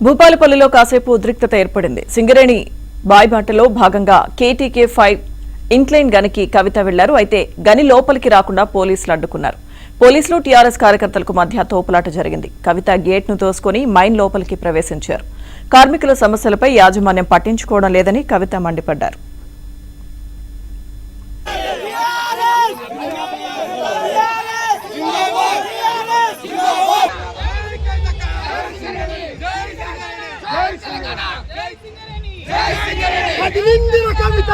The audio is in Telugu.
భూపాలపల్లిలో కాసేపు ఉద్రిక్తత ఏర్పడింది. సింగరేణి బాయిబాటలో భాగంగా కేటీకే 5 ఇంక్లైన్ గనికి కవిత వెళ్లారు. అయితే గని లోపలికి రాకుండా పోలీసులు అడ్డుకున్నారు. పోలీసులు టీఆర్ఎస్ కార్యకర్తలకు మధ్య తోపులాట జరిగింది. కవిత గేట్ ను తోసుకుని మైన్ లోపలికి ప్రవేశించారు. కార్మికుల సమస్యలపై యాజమాన్యం పట్టించుకోవడం లేదని కవిత మండిపడ్డారు. కవిత